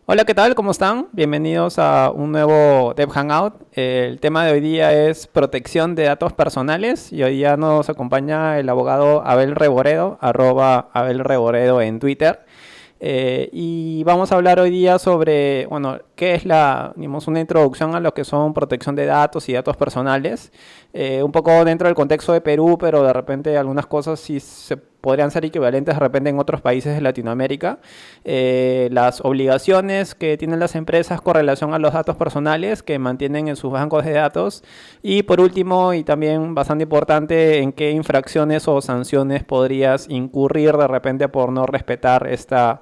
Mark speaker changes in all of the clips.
Speaker 1: Hola, ¿qué tal? ¿Cómo están? Bienvenidos a un nuevo Dev Hangout. El tema de hoy día es protección de datos personales y hoy día nos acompaña el abogado Abel Reboredo, arroba Abel Reboredo en Twitter. Y vamos a hablar hoy día sobre, bueno, qué es digamos, una introducción a lo que son protección de datos y datos personales. Un poco dentro del contexto de Perú, pero de repente algunas cosas sí se podrían ser equivalentes de repente en otros países de Latinoamérica. Las obligaciones que tienen las empresas con relación a los datos personales que mantienen en sus bancos de datos. Y por último, y también bastante importante, en qué infracciones o sanciones podrías incurrir de repente por no respetar estas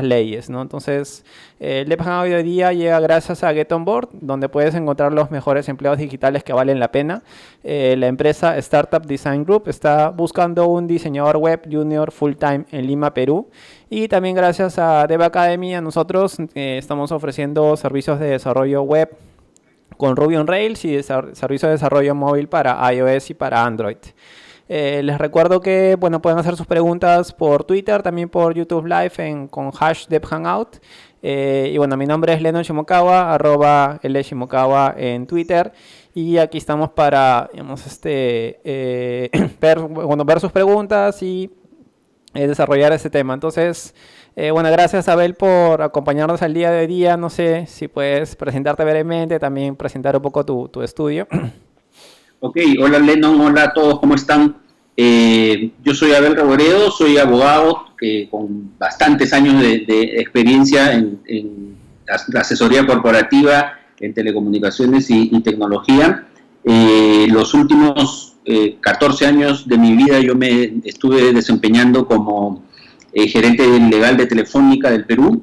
Speaker 1: leyes, ¿no? Entonces, el LabHub hoy día llega gracias a Get On Board, donde puedes encontrar los mejores empleados digitales que valen la pena. La empresa Startup Design Group está buscando un diseñador web junior full time en Lima, Perú. Y también gracias a Dev Academy, a nosotros estamos ofreciendo servicios de desarrollo web con Ruby on Rails y servicios de desarrollo móvil para iOS y para Android. Les recuerdo que bueno, pueden hacer sus preguntas por Twitter, también por YouTube Live con hash DevHangout. Y bueno, mi nombre es Leno Shimokawa, arroba Shimokawa en Twitter. Y aquí estamos para digamos, ver sus preguntas y desarrollar este tema. Entonces, bueno, gracias Abel por acompañarnos al día de día. No sé si puedes presentarte brevemente, también presentar un poco tu estudio.
Speaker 2: Ok, hola Lennon, hola a todos, ¿cómo están? Yo soy Abel Reboredo, soy abogado con bastantes años de experiencia en la asesoría corporativa en telecomunicaciones y tecnología. Los últimos 14 años de mi vida yo me estuve desempeñando como gerente legal de Telefónica del Perú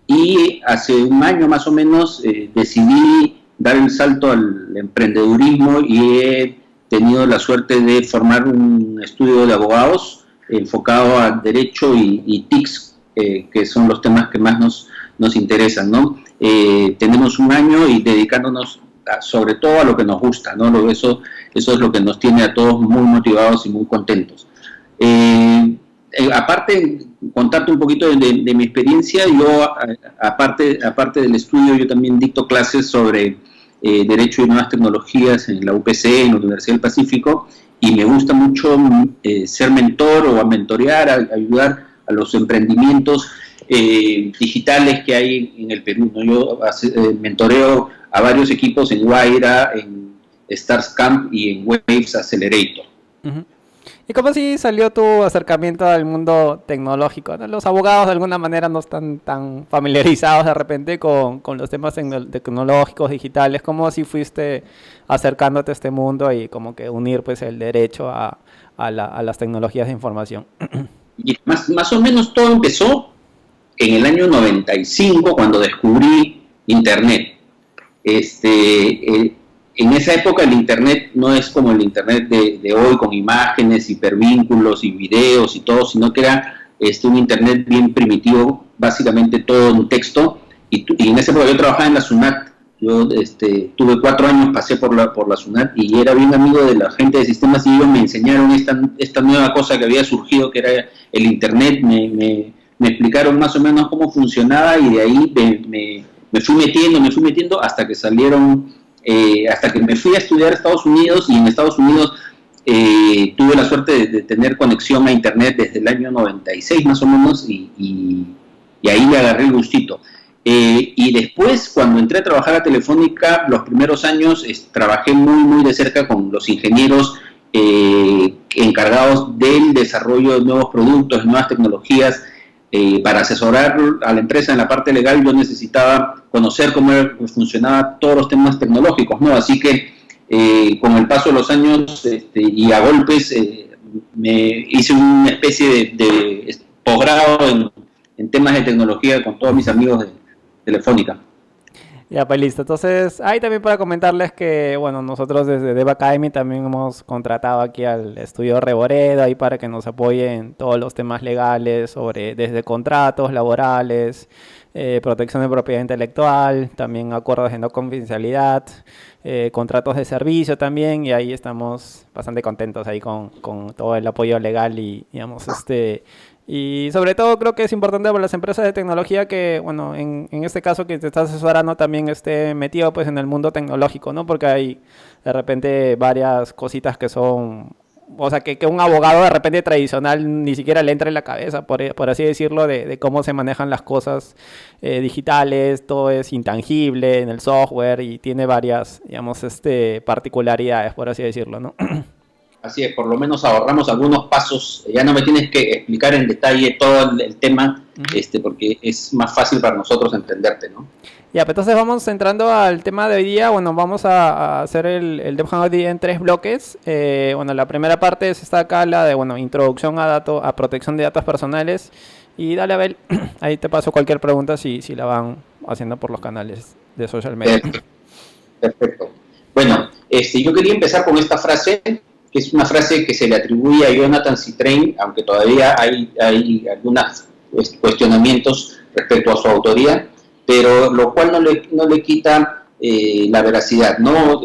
Speaker 2: y hace un año más o menos decidí dar el salto al emprendedurismo y he tenido la suerte de formar un estudio de abogados enfocado a derecho y TICs, que son los temas que más nos interesan, ¿no? Tenemos un año y dedicándonos sobre todo a lo que nos gusta, ¿no? Eso es lo que nos tiene a todos muy motivados y muy contentos. Aparte, contarte un poquito de mi experiencia, yo, aparte del estudio, yo también dicto clases sobre Derecho y Nuevas Tecnologías en la UPC, en la Universidad del Pacífico, y me gusta mucho ser mentor o a mentorear, ayudar a los emprendimientos digitales que hay en el Perú, ¿no? Yo mentoreo a varios equipos en Guaira, en Stars Camp y en Waves Accelerator.
Speaker 1: Uh -huh. ¿Y cómo así salió tu acercamiento al mundo tecnológico, ¿no? Los abogados de alguna manera no están tan familiarizados de repente con los temas tecnológicos, digitales. ¿Cómo así fuiste acercándote a este mundo y como que unir pues el derecho a las tecnologías de información?
Speaker 2: Y más o menos todo empezó en el año 95 cuando descubrí Internet. En esa época el Internet no es como el Internet de hoy con imágenes, hipervínculos y videos y todo, sino que era un Internet bien primitivo, básicamente todo en texto. Y en esa época yo trabajaba en la SUNAT. Yo tuve 4 años, pasé por la SUNAT y era bien amigo de la gente de sistemas y ellos me enseñaron esta nueva cosa que había surgido, que era el Internet. Me explicaron más o menos cómo funcionaba y de ahí me fui metiendo hasta que salieron, hasta que me fui a estudiar a Estados Unidos y en Estados Unidos tuve la suerte de tener conexión a Internet desde el año 96 más o menos y ahí le agarré el gustito. Y después, cuando entré a trabajar a Telefónica, los primeros años trabajé muy de cerca con los ingenieros encargados del desarrollo de nuevos productos, de nuevas tecnologías. Para asesorar a la empresa en la parte legal yo necesitaba conocer cómo funcionaban todos los temas tecnológicos, ¿no? Así que con el paso de los años y a golpes me hice una especie de posgrado en temas de tecnología con todos mis amigos de Telefónica.
Speaker 1: Ya, pues listo. Entonces, ahí también para comentarles que, bueno, nosotros desde Dev Academy también hemos contratado aquí al estudio Reboredo ahí para que nos apoye en todos los temas legales sobre desde contratos laborales, protección de propiedad intelectual, también acuerdos de no confidencialidad, contratos de servicio también, y ahí estamos bastante contentos ahí con todo el apoyo legal y, digamos, Y sobre todo creo que es importante para las empresas de tecnología que, bueno, en este caso que te estás asesorando también esté metido pues en el mundo tecnológico, ¿no? Porque hay de repente varias cositas que son, o sea, que un abogado de repente tradicional ni siquiera le entra en la cabeza, por así decirlo, de cómo se manejan las cosas digitales, todo es intangible en el software y tiene varias, digamos, particularidades, por así decirlo, ¿no?
Speaker 2: Así es, por lo menos ahorramos algunos pasos. Ya no me tienes que explicar en detalle todo el tema, porque es más fácil para nosotros entenderte, ¿no?
Speaker 1: Ya, pues entonces vamos entrando al tema de hoy día. Bueno, vamos a hacer el Dev Hangout hoy día en 3 bloques. Bueno, la primera parte es esta acá, la de, bueno, introducción a protección de datos personales. Y dale, Abel, ahí te paso cualquier pregunta si la van haciendo por los canales de social media.
Speaker 2: Perfecto. Bueno, yo quería empezar con esta frase, que es una frase que se le atribuye a Jonathan Zittrain, aunque todavía hay algunos cuestionamientos respecto a su autoría, pero lo cual no le quita la veracidad, ¿no?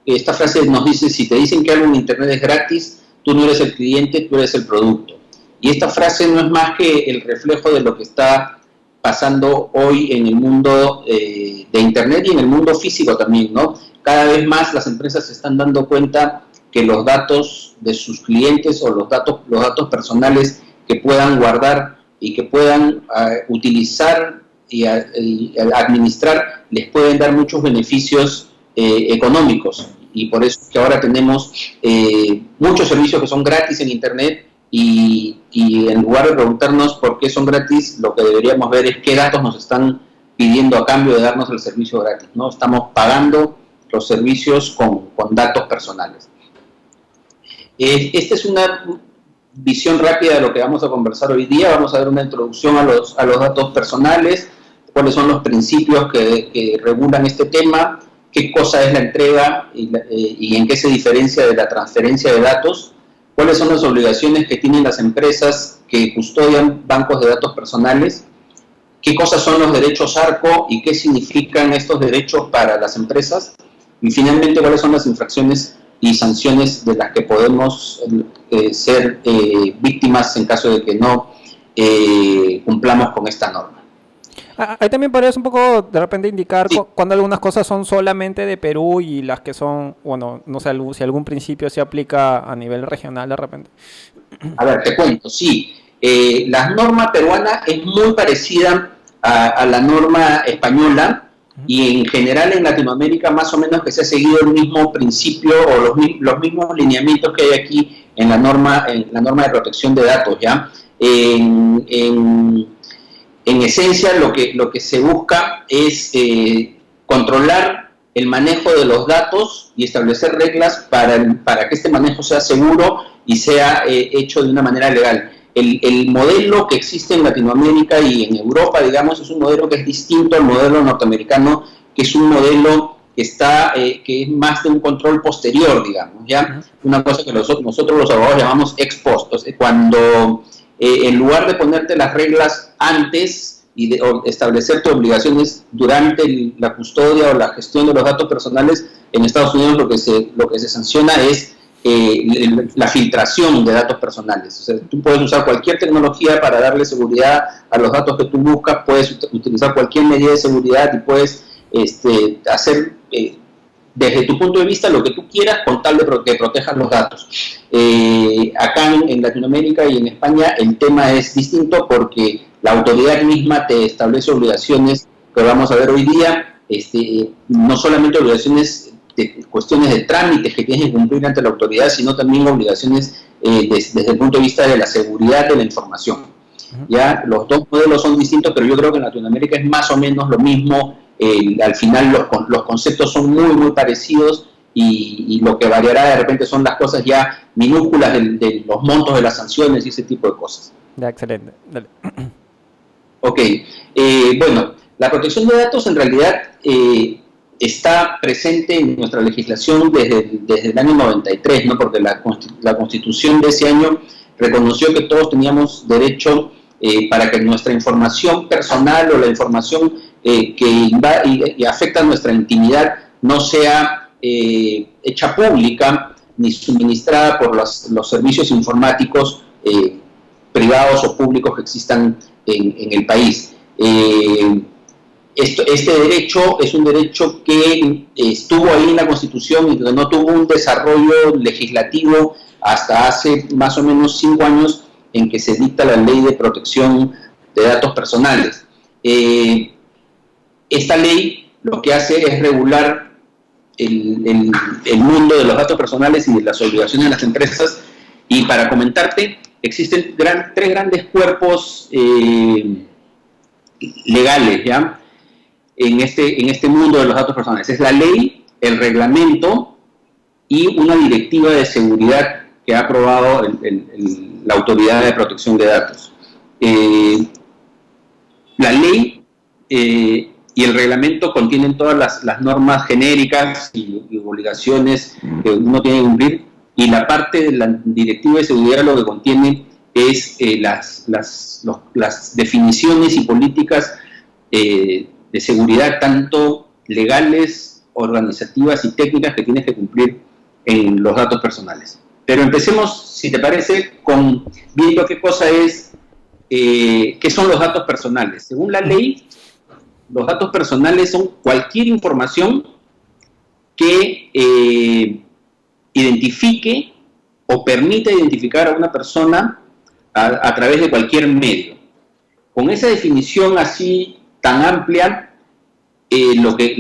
Speaker 2: Esta frase nos dice: si te dicen que algo en Internet es gratis, tú no eres el cliente, tú eres el producto. Y esta frase no es más que el reflejo de lo que está pasando hoy en el mundo de Internet y en el mundo físico también, ¿no? Cada vez más las empresas se están dando cuenta que los datos de sus clientes o los datos personales que puedan guardar y que puedan utilizar y administrar les pueden dar muchos beneficios económicos. Y por eso es que ahora tenemos muchos servicios que son gratis en Internet y en lugar de preguntarnos por qué son gratis, lo que deberíamos ver es qué datos nos están pidiendo a cambio de darnos el servicio gratis, ¿no? Estamos pagando los servicios con datos personales. Esta es una visión rápida de lo que vamos a conversar hoy día. Vamos a ver una introducción a los datos personales, cuáles son los principios que regulan este tema, qué cosa es la entrega y en qué se diferencia de la transferencia de datos, cuáles son las obligaciones que tienen las empresas que custodian bancos de datos personales, qué cosas son los derechos ARCO y qué significan estos derechos para las empresas, y finalmente cuáles son las infracciones y sanciones de las que podemos ser víctimas en caso de que no cumplamos con esta norma.
Speaker 1: Ahí también podrías un poco de repente indicar cuando algunas cosas son solamente de Perú y las que son, bueno, no sé si algún principio se aplica a nivel regional de repente.
Speaker 2: A ver, te cuento, sí. La norma peruana es muy parecida a la norma española, y en general en Latinoamérica más o menos que se ha seguido el mismo principio o los mismos lineamientos que hay aquí en la norma de protección de datos, ¿ya? En esencia lo que se busca es controlar el manejo de los datos y establecer reglas para que este manejo sea seguro y sea hecho de una manera legal. El modelo que existe en Latinoamérica y en Europa, digamos, es un modelo que es distinto al modelo norteamericano, que es un modelo que es más de un control posterior, digamos, ¿ya? Una cosa que nosotros los abogados llamamos ex post. Entonces, cuando en lugar de ponerte las reglas antes y o establecer tus obligaciones durante la custodia o la gestión de los datos personales, en Estados Unidos lo que se sanciona es la filtración de datos personales. O sea, tú puedes usar cualquier tecnología para darle seguridad a los datos que tú buscas, puedes utilizar cualquier medida de seguridad y puedes hacer desde tu punto de vista lo que tú quieras con tal de que protejas los datos. Acá en Latinoamérica y en España el tema es distinto porque la autoridad misma te establece obligaciones que vamos a ver hoy día, no solamente obligaciones de cuestiones de trámites que tienes que cumplir ante la autoridad, sino también obligaciones desde el punto de vista de la seguridad de la información. Ya los dos modelos son distintos, pero yo creo que en Latinoamérica es más o menos lo mismo. Al final los conceptos son muy, muy parecidos y lo que variará de repente son las cosas ya minúsculas de los montos de las sanciones y ese tipo de cosas.
Speaker 1: Ya, excelente. Dale.
Speaker 2: Ok. Bueno, la protección de datos en realidad está presente en nuestra legislación desde el año 93, ¿no? Porque la Constitución de ese año reconoció que todos teníamos derecho para que nuestra información personal o la información que afecta a nuestra intimidad no sea hecha pública ni suministrada por los servicios informáticos privados o públicos que existan en el país. Este derecho es un derecho que estuvo ahí en la Constitución y que no tuvo un desarrollo legislativo hasta hace más o menos 5 años en que se dicta la Ley de Protección de Datos Personales. Esta ley lo que hace es regular el mundo de los datos personales y de las obligaciones de las empresas, y para comentarte, existen 3 grandes cuerpos legales, ¿ya?, en este mundo de los datos personales. Es la ley, el reglamento y una directiva de seguridad que ha aprobado la Autoridad de Protección de Datos. La ley y el reglamento contienen todas las normas genéricas y obligaciones que uno tiene que cumplir, y la parte de la directiva de seguridad lo que contiene es las definiciones y políticas de seguridad, tanto legales, organizativas y técnicas, que tienes que cumplir en los datos personales. Pero empecemos, si te parece, con viendo qué cosa es, qué son los datos personales. Según la ley, los datos personales son cualquier información que identifique o permita identificar a una persona a través de cualquier medio. Con esa definición así tan amplia, lo que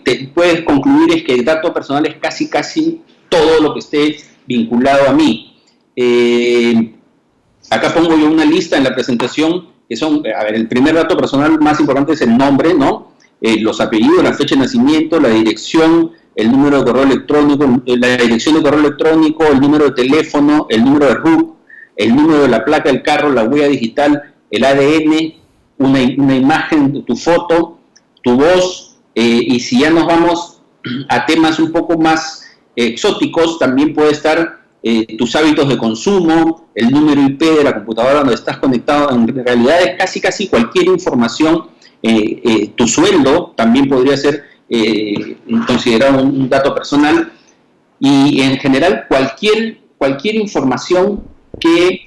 Speaker 2: te puedes concluir es que el dato personal es casi todo lo que esté vinculado a mí. Acá pongo yo una lista en la presentación, que son, el primer dato personal más importante es el nombre, ¿no? Los apellidos, la fecha de nacimiento, la dirección, el número de correo electrónico, la dirección de correo electrónico, el número de teléfono, el número de RUC, el número de la placa del carro, la huella digital, el ADN, una imagen, tu foto, tu voz, y si ya nos vamos a temas un poco más exóticos, también puede estar tus hábitos de consumo, el número IP de la computadora donde estás conectado. En realidad es casi cualquier información. Tu sueldo también podría ser considerado un dato personal, y en general cualquier información que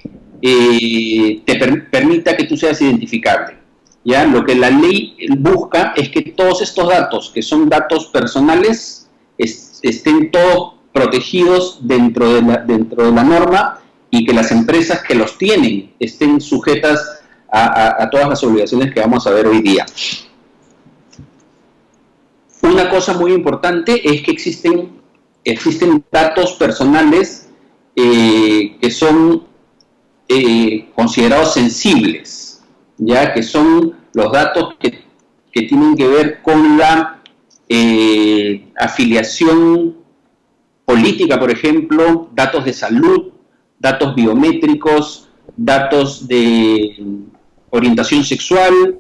Speaker 2: te permita que tú seas identificable. ¿Ya? Lo que la ley busca es que todos estos datos, que son datos personales, estén todos protegidos dentro de la norma, y que las empresas que los tienen estén sujetas a todas las obligaciones que vamos a ver hoy día. Una cosa muy importante es que existen datos personales que son considerados sensibles, ya que son los datos que tienen que ver con la afiliación política, por ejemplo, datos de salud, datos biométricos, datos de orientación sexual,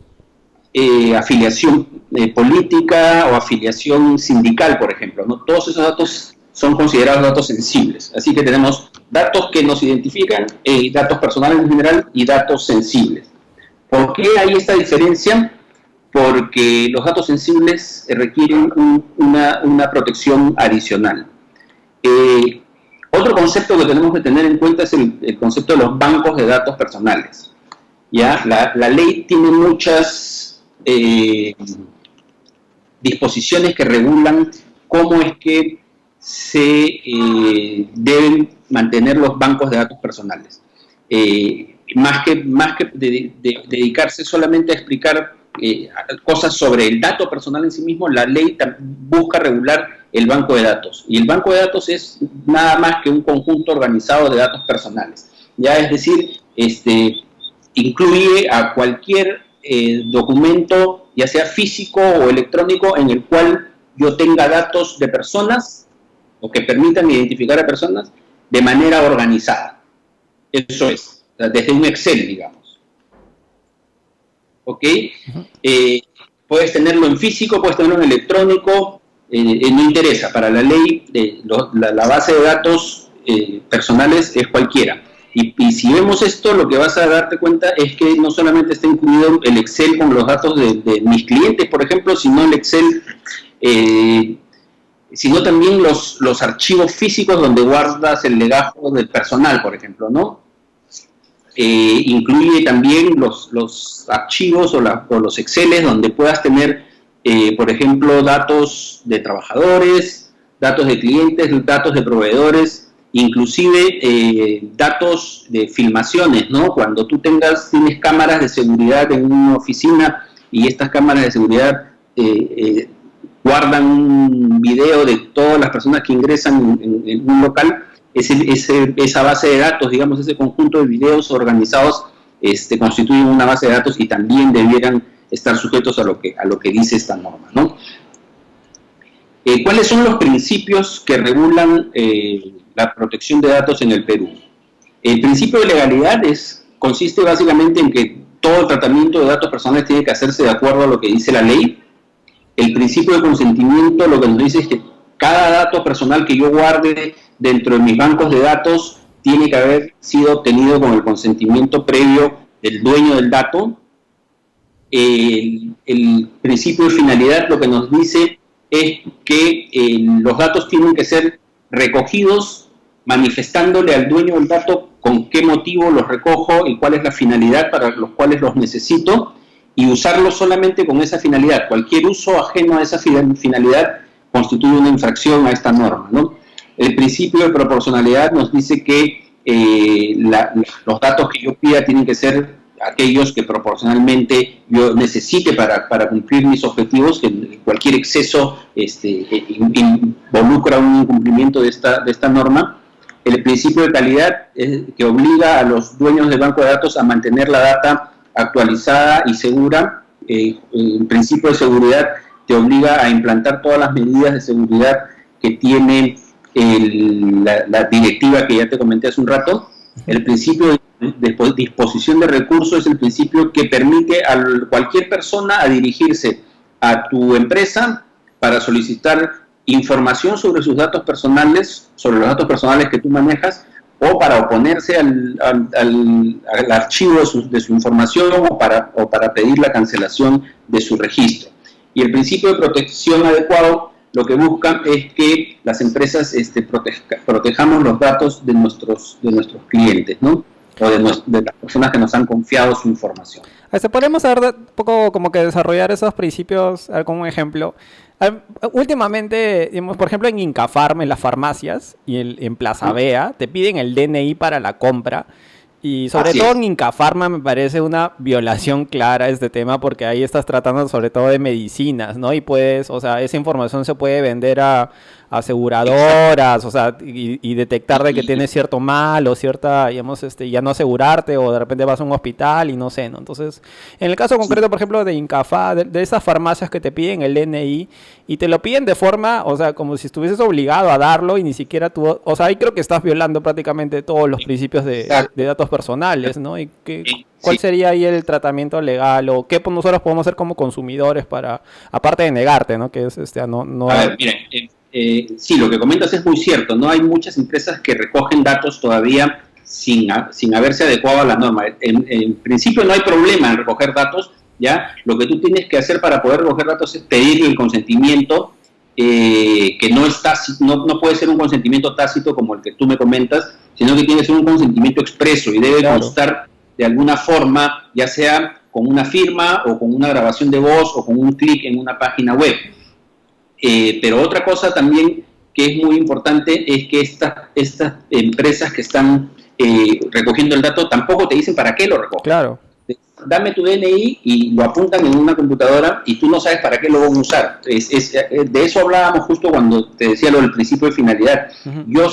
Speaker 2: afiliación política o afiliación sindical, por ejemplo, ¿no? Todos esos datos son considerados datos sensibles. Así que tenemos datos que nos identifican, datos personales en general y datos sensibles. ¿Por qué hay esta diferencia? Porque los datos sensibles requieren una protección adicional. Otro concepto que tenemos que tener en cuenta es el concepto de los bancos de datos personales. ¿Ya? La ley tiene muchas disposiciones que regulan cómo es que se deben mantener los bancos de datos personales. Más que dedicarse solamente a explicar cosas sobre el dato personal en sí mismo, la ley busca regular el banco de datos. Y el banco de datos es nada más que un conjunto organizado de datos personales. Ya, es decir, incluye a cualquier documento, ya sea físico o electrónico, en el cual yo tenga datos de personas o que permitan identificar a personas de manera organizada. Eso es, desde un Excel, digamos. ¿Ok? Puedes tenerlo en físico, puedes tenerlo en electrónico, no interesa. Para la ley, la base de datos personales es cualquiera. Y si vemos esto, lo que vas a darte cuenta es que no solamente está incluido el Excel con los datos de mis clientes, por ejemplo, sino el Excel, sino también los archivos físicos donde guardas el legajo del personal, por ejemplo, ¿no? incluye también los archivos o los Exceles donde puedas tener, por ejemplo, datos de trabajadores, datos de clientes, datos de proveedores, inclusive datos de filmaciones, ¿no? Cuando tú tienes cámaras de seguridad en una oficina y estas cámaras de seguridad guardan un video de todas las personas que ingresan en un local, esa base de datos, digamos, ese conjunto de videos organizados constituyen una base de datos y también debieran estar sujetos a lo que dice esta norma, ¿no? ¿Cuáles son los principios que regulan la protección de datos en el Perú? El principio de legalidad consiste básicamente en que todo el tratamiento de datos personales tiene que hacerse de acuerdo a lo que dice la ley. El principio de consentimiento lo que nos dice es que cada dato personal que yo guarde dentro de mis bancos de datos tiene que haber sido obtenido con el consentimiento previo del dueño del dato. El principio de finalidad lo que nos dice es que los datos tienen que ser recogidos manifestándole al dueño del dato con qué motivo los recojo y cuál es la finalidad para los cuales los necesito, y usarlos solamente con esa finalidad. Cualquier uso ajeno a esa finalidad constituye una infracción a esta norma, ¿no? El principio de proporcionalidad nos dice que los datos que yo pida tienen que ser aquellos que proporcionalmente yo necesite para cumplir mis objetivos, que cualquier exceso involucra un incumplimiento de esta norma. El principio de calidad que obliga a los dueños del banco de datos a mantener la data actualizada y segura. El principio de seguridad te obliga a implantar todas las medidas de seguridad que tiene la directiva que ya te comenté hace un rato. El principio de disposición de recursos es el principio que permite a cualquier persona a dirigirse a tu empresa para solicitar información sobre sus datos personales, sobre los datos personales que tú manejas, o para oponerse al archivo de su información o para pedir la cancelación de su registro. Y el principio de protección adecuado lo que busca es que las empresas protejamos los datos de nuestros clientes, ¿no? O de las personas que nos han confiado su información.
Speaker 1: Podemos un poco como que desarrollar esos principios como un ejemplo. Últimamente, digamos, por ejemplo, en Incafarm, en las farmacias y en Plaza Vea, te piden el DNI para la compra. Y sobre todo en Incafarma me parece una violación clara a este tema, porque ahí estás tratando sobre todo de medicinas, ¿no? Y esa información se puede vender a aseguradoras, o sea, y detectar de que tienes cierto mal o cierta, digamos, ya no asegurarte, o de repente vas a un hospital y no sé, ¿no? Entonces, en el caso concreto, por ejemplo, de Incafa, de esas farmacias que te piden el DNI y te lo piden de forma, o sea, como si estuvieses obligado a darlo y ni siquiera tú, o sea, ahí creo que estás violando prácticamente todos los principios de datos personales, ¿no? ¿Y cuál sería ahí el tratamiento legal, o qué nosotros podemos hacer como consumidores para, aparte de negarte, ¿no? Que es no.
Speaker 2: A ver, mira, sí, lo que comentas es muy cierto, ¿no? Hay muchas empresas que recogen datos todavía sin haberse adecuado a la norma. En principio no hay problema en recoger datos, ¿ya? Lo que tú tienes que hacer para poder recoger datos es pedir el consentimiento, que no puede ser un consentimiento tácito como el que tú me comentas, sino que tiene que ser un consentimiento expreso y debe constar de alguna forma, ya sea con una firma o con una grabación de voz o con un clic en una página web. Pero otra cosa también que es muy importante es que estas empresas que están recogiendo el dato tampoco te dicen para qué lo recogen.
Speaker 1: Claro.
Speaker 2: Dame tu DNI y lo apuntan en una computadora y tú no sabes para qué lo van a usar. De eso hablábamos justo cuando te decía lo del principio de finalidad. Yo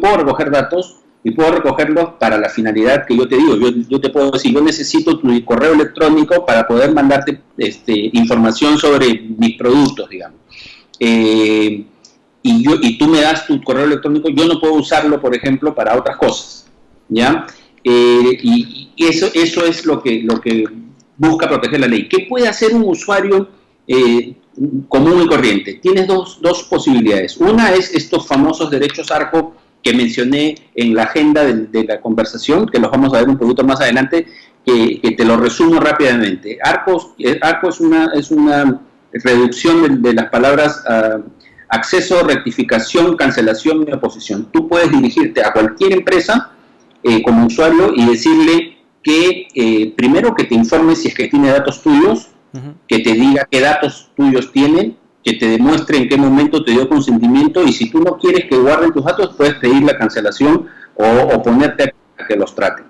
Speaker 2: puedo recoger datos y puedo recogerlos para la finalidad que yo te digo. Yo te puedo decir, yo necesito tu correo electrónico para poder mandarte información sobre mis productos, digamos. Y tú me das tu correo electrónico, yo no puedo usarlo, por ejemplo, para otras cosas, ¿ya? Y eso es lo que busca proteger la ley. ¿Qué puede hacer un usuario común y corriente? Tienes dos posibilidades. Una es estos famosos derechos ARCO que mencioné en la agenda de la conversación, que los vamos a ver un poquito más adelante, que te lo resumo rápidamente. ARCO es una reducción de las palabras acceso, rectificación, cancelación y oposición. Tú puedes dirigirte a cualquier empresa como usuario y decirle que primero que te informe si es que tiene datos tuyos, que te diga qué datos tuyos tienen, que te demuestre en qué momento te dio consentimiento, y si tú no quieres que guarden tus datos, puedes pedir la cancelación o ponerte a que los traten.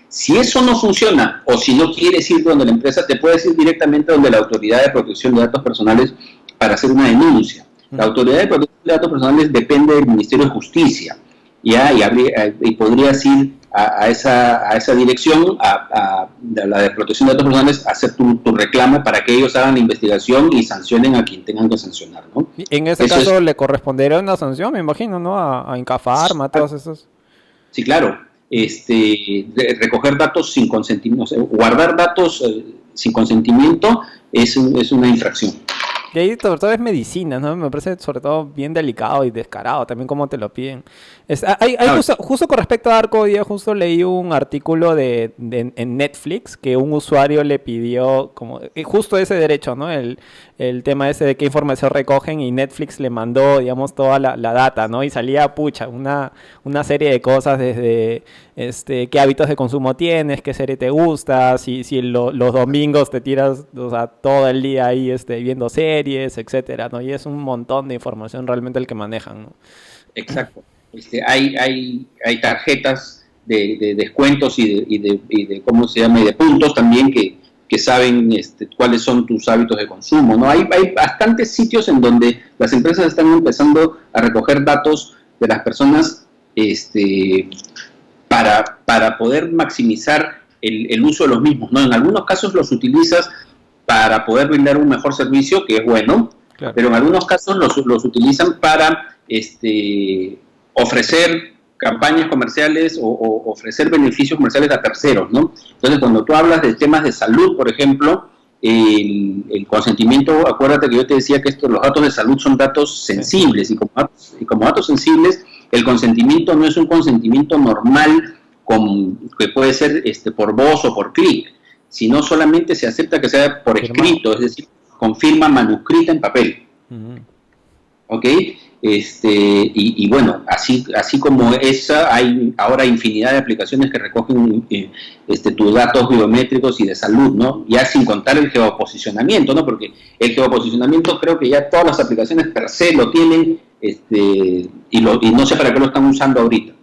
Speaker 2: Si eso no funciona, o si no quieres ir donde la empresa, te puedes ir directamente donde la Autoridad de Protección de Datos Personales para hacer una denuncia. La Autoridad de Protección de Datos Personales depende del Ministerio de Justicia, ¿ya? Y podrías ir a esa dirección, a la de Protección de Datos Personales, a hacer tu reclamo para que ellos hagan la investigación y sancionen a quien tengan que sancionar, ¿no?
Speaker 1: En ese caso le correspondería una sanción, me imagino, ¿no? A Incafarma, a todos esos.
Speaker 2: Sí, claro. Recoger datos sin consentimiento, o sea, guardar datos sin consentimiento es una infracción.
Speaker 1: Y ahí sobre todo es medicina, ¿no? Me parece sobre todo bien delicado y descarado también como te lo piden. Justo con respecto a Arco, día justo leí un artículo en Netflix que un usuario le pidió como justo ese derecho, ¿no? El tema ese de qué información recogen, y Netflix le mandó, digamos, toda la data, ¿no? Y salía, una serie de cosas desde qué hábitos de consumo tienes, qué serie te gusta, si los domingos te tiras, o sea, todo el día ahí viendo series, etcétera, ¿no? Y es un montón de información realmente el que manejan, ¿no?
Speaker 2: Exacto. Hay tarjetas de descuentos y de ¿cómo se llama? Y de puntos también que saben cuáles son tus hábitos de consumo, ¿no? Hay bastantes sitios en donde las empresas están empezando a recoger datos de las personas para poder maximizar el uso de los mismos, ¿no? En algunos casos los utilizas para poder brindar un mejor servicio, que es bueno, claro, pero en algunos casos los utilizan para ofrecer campañas comerciales o ofrecer beneficios comerciales a terceros, ¿no? Entonces, cuando tú hablas de temas de salud, por ejemplo, el consentimiento, acuérdate que yo te decía que los datos de salud son datos sensibles, y como datos sensibles, el consentimiento no es un consentimiento normal que puede ser por voz o por clic, sino solamente se acepta que sea por escrito, es decir, con firma manuscrita en papel. ¿Ok? Y bueno, así como esa, hay ahora infinidad de aplicaciones que recogen tus datos biométricos y de salud, ¿no? Ya sin contar el geoposicionamiento, ¿no? Porque el geoposicionamiento creo que ya todas las aplicaciones per se lo tienen, y no sé para qué lo están usando ahorita.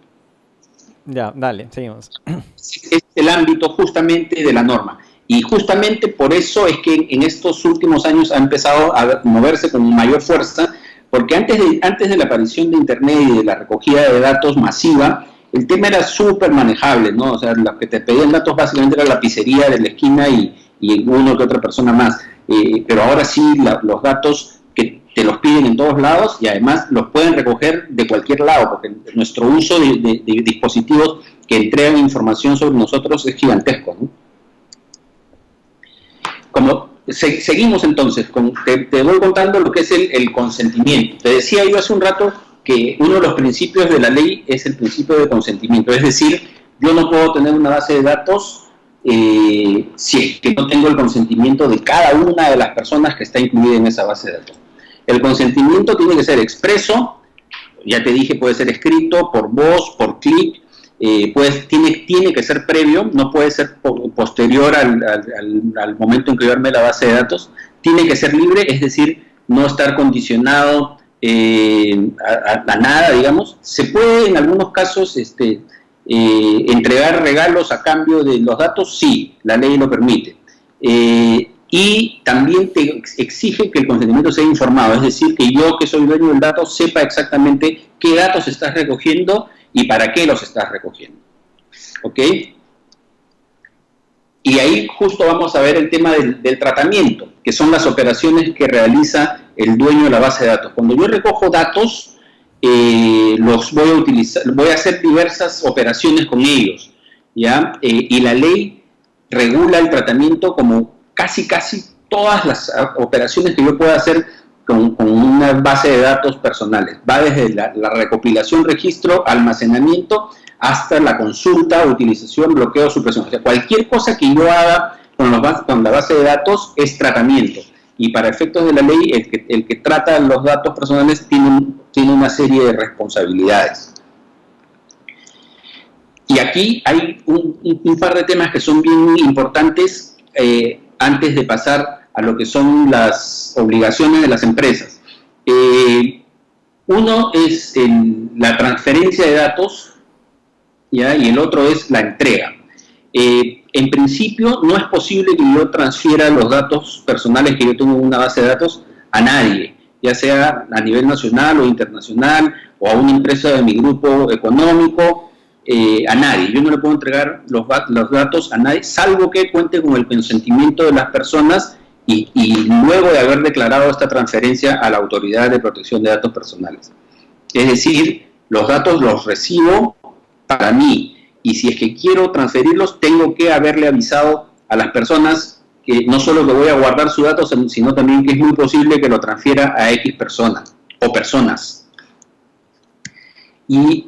Speaker 1: Ya, dale, seguimos.
Speaker 2: Es el ámbito justamente de la norma. Y justamente por eso es que en estos últimos años ha empezado a moverse con mayor fuerza, porque antes de la aparición de Internet y de la recogida de datos masiva, el tema era súper manejable, ¿no? O sea, los que te pedían datos básicamente era la pizzería de la esquina y uno que otra persona más. Pero ahora sí, los datos que te los piden en todos lados, y además los pueden recoger de cualquier lado, porque nuestro uso de dispositivos que entregan información sobre nosotros es gigantesco, ¿no? Seguimos entonces, te voy contando lo que es el consentimiento. Te decía yo hace un rato que uno de los principios de la ley es el principio de consentimiento, es decir, yo no puedo tener una base de datos si es que no tengo el consentimiento de cada una de las personas que está incluida en esa base de datos. El consentimiento tiene que ser expreso, ya te dije, puede ser escrito, por voz, por clic, tiene que ser previo, no puede ser posterior al momento en que yo armé la base de datos, tiene que ser libre, es decir, no estar condicionado a nada, digamos. Se puede en algunos casos entregar regalos a cambio de los datos, sí, la ley lo permite. Y también te exige que el consentimiento sea informado, es decir, que yo, que soy dueño del dato, sepa exactamente qué datos estás recogiendo y para qué los estás recogiendo. ¿Ok? Y ahí justo vamos a ver el tema del tratamiento, que son las operaciones que realiza el dueño de la base de datos. Cuando yo recojo datos, los voy a utilizar, voy a hacer diversas operaciones con ellos, ¿ya? Y la ley regula el tratamiento como casi todas las operaciones que yo pueda hacer con una base de datos personales. Va desde la recopilación, registro, almacenamiento, hasta la consulta, utilización, bloqueo, supresión. O sea, cualquier cosa que yo haga con la base de datos es tratamiento. Y para efectos de la ley, el que trata los datos personales tiene una serie de responsabilidades. Y aquí hay un par de temas que son bien importantes antes de pasar a lo que son las obligaciones de las empresas. Uno es la transferencia de datos, ¿ya? Y el otro es la entrega. En principio, no es posible que yo transfiera los datos personales que yo tengo en una base de datos a nadie, ya sea a nivel nacional o internacional, o a una empresa de mi grupo económico, a nadie. Yo no le puedo entregar los datos a nadie, salvo que cuente con el consentimiento de las personas y luego de haber declarado esta transferencia a la Autoridad de Protección de Datos Personales. Es decir, los datos los recibo para mí, y si es que quiero transferirlos, tengo que haberle avisado a las personas que no solo que voy a guardar sus datos, sino también que es muy posible que lo transfiera a X persona o personas. Y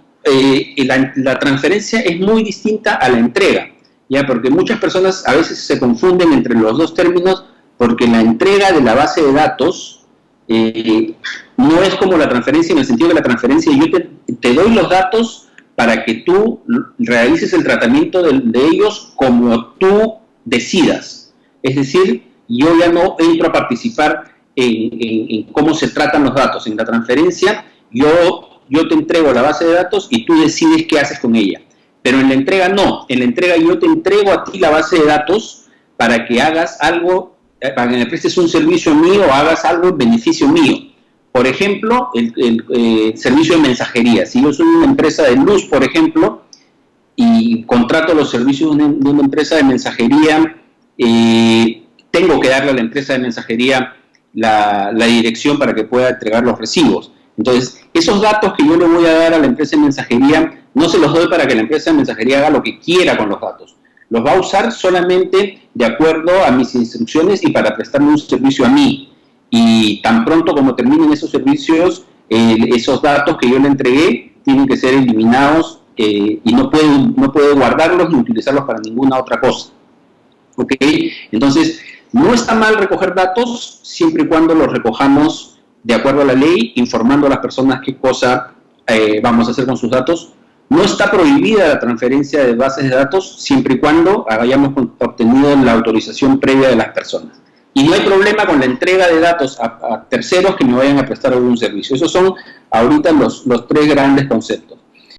Speaker 2: la transferencia es muy distinta a la entrega, ¿ya? Porque muchas personas a veces se confunden entre los dos términos, porque la entrega de la base de datos no es como la transferencia, en el sentido de la transferencia yo te doy los datos para que tú realices el tratamiento de ellos como tú decidas. Es decir, yo ya no entro a participar en cómo se tratan los datos. En la transferencia yo te entrego la base de datos y tú decides qué haces con ella. Pero en la entrega no. En la entrega yo te entrego a ti la base de datos para que hagas algo, para que me prestes un servicio mío o hagas algo en beneficio mío. Por ejemplo, el servicio de mensajería. Si yo soy una empresa de luz, por ejemplo, y contrato los servicios de una empresa de mensajería, tengo que darle a la empresa de mensajería la dirección para que pueda entregar los recibos. Entonces, esos datos que yo le voy a dar a la empresa de mensajería, no se los doy para que la empresa de mensajería haga lo que quiera con los datos. Los va a usar solamente de acuerdo a mis instrucciones y para prestarme un servicio a mí. Y tan pronto como terminen esos servicios, esos datos que yo le entregué tienen que ser eliminados y no puedo guardarlos ni utilizarlos para ninguna otra cosa. ¿Ok? Entonces, no está mal recoger datos siempre y cuando los recojamos de acuerdo a la ley, informando a las personas qué cosa vamos a hacer con sus datos. No está prohibida la transferencia de bases de datos siempre y cuando hayamos obtenido la autorización previa de las personas. Y no hay problema con la entrega de datos a terceros que me vayan a prestar algún servicio. Esos son ahorita los tres grandes conceptos.